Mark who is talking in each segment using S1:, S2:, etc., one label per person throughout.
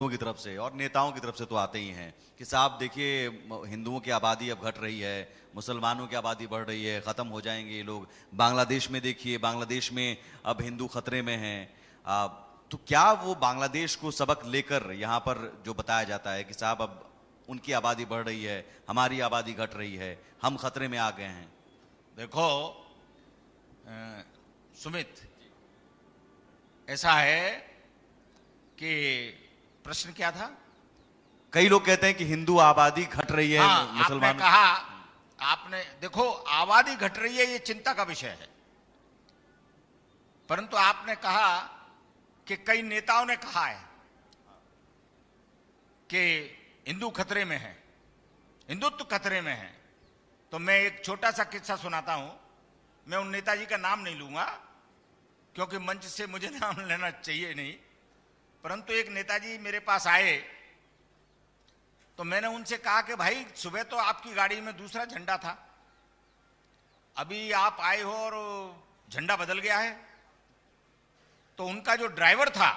S1: की तरफ से और नेताओं की तरफ से तो आते ही हैं कि साहब देखिए हिंदुओं की आबादी अब घट रही है, मुसलमानों की आबादी बढ़ रही है, ख़त्म हो जाएंगे ये लोग। बांग्लादेश में देखिए, बांग्लादेश में अब हिंदू खतरे में हैं। तो क्या वो बांग्लादेश को सबक लेकर यहाँ पर जो बताया जाता है कि साहब अब उनकी आबादी बढ़ रही है, हमारी आबादी घट रही है, हम खतरे में आ गए हैं?
S2: देखो सुमित, ऐसा है कि प्रश्न क्या था?
S1: कई लोग कहते हैं कि हिंदू आबादी घट रही है,
S2: हाँ, आपने
S1: मुसलमान।
S2: कहा, आपने देखो आबादी घट रही है, ये चिंता का विषय है। परंतु आपने कहा कि कई नेताओं ने कहा है कि हिंदू खतरे में है, हिंदुत्व खतरे में है। तो मैं एक छोटा सा किस्सा सुनाता हूं। मैं उन नेताजी का नाम नहीं लूंगा क्योंकि मंच से मुझे नाम लेना चाहिए नहीं, परंतु एक नेताजी मेरे पास आए तो मैंने उनसे कहा कि भाई सुबह तो आपकी गाड़ी में दूसरा झंडा था, अभी आप आए हो और झंडा बदल गया है। तो उनका जो ड्राइवर था,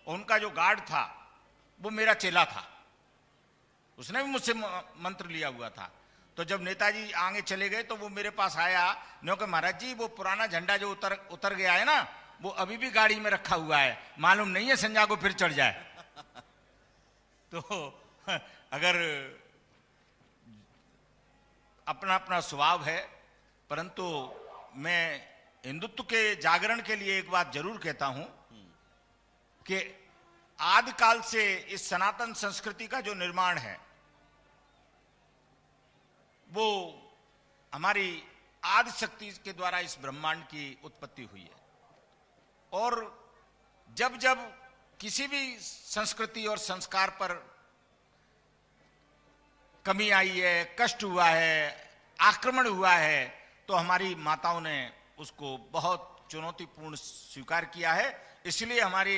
S2: उनका जो गार्ड था, वो मेरा चेला था, उसने भी मुझसे मंत्र लिया हुआ था। तो जब नेताजी आगे चले गए तो वो मेरे पास आया, ने कहा महाराज जी वो पुराना झंडा जो उतर गया है ना, वो अभी भी गाड़ी में रखा हुआ है, मालूम नहीं है संजा को फिर चढ़ जाए। तो अगर अपना अपना स्वभाव है, परंतु मैं हिंदुत्व के जागरण के लिए एक बात जरूर कहता हूं कि आदिकाल से इस सनातन संस्कृति का जो निर्माण है वो हमारी आदि शक्ति के द्वारा इस ब्रह्मांड की उत्पत्ति हुई है। और जब जब किसी भी संस्कृति और संस्कार पर कमी आई है, कष्ट हुआ है, आक्रमण हुआ है, तो हमारी माताओं ने उसको बहुत चुनौतीपूर्ण स्वीकार किया है। इसलिए हमारे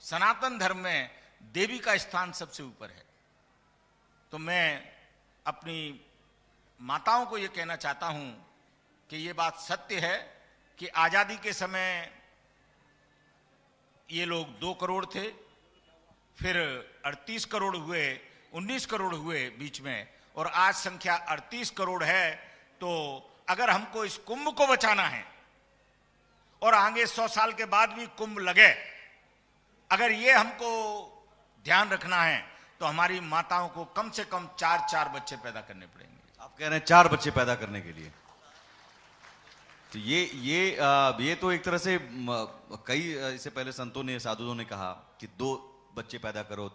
S2: सनातन धर्म में देवी का स्थान सबसे ऊपर है। तो मैं अपनी माताओं को यह कहना चाहता हूं कि यह बात सत्य है कि आजादी के समय ये लोग 2 करोड़ थे, फिर 38 करोड़ हुए, 19 करोड़ हुए बीच में, और आज संख्या 38 करोड़ है। तो अगर हमको इस कुंभ को बचाना है और आगे 100 साल के बाद भी कुंभ लगे, अगर ये हमको ध्यान रखना है तो हमारी माताओं को कम से कम 4 बच्चे पैदा करने पड़ेंगे।
S1: आप कह रहे हैं 4 बच्चे पैदा करने के लिए? तो ये तो एक तरह से कई इससे पहले संतों ने, साधुओं ने कहा कि 2 बच्चे पैदा करो,